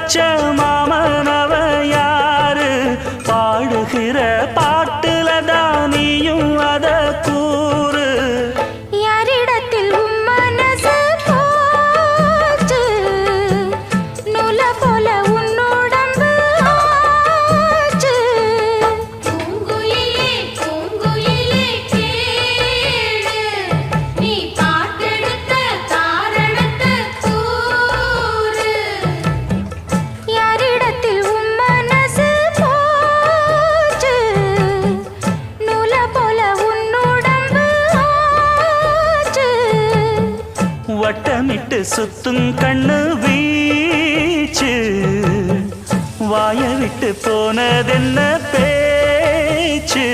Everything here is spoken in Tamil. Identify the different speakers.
Speaker 1: வச்ச மாமனவ யாரு பாடுகிற பாட்டுல தானியும் அத கூறு
Speaker 2: யாரிடத்தில் உன் மனசு போச்சு நூல போல உன் உடம்பு ஆச்சு பூங்குயிலே பூங்குயிலே கேளு நீ பாட்டெடுத்த காரணத்தை கூறு யாரிடத்தில் உன் மனசு போச்சு நூல போல உன் உடம்பு ஆச்சு
Speaker 1: வட்டமிட்டு சுத்தும் கண்ணு வீச்சு வாய விட்டு போனதென்ன பேச்சு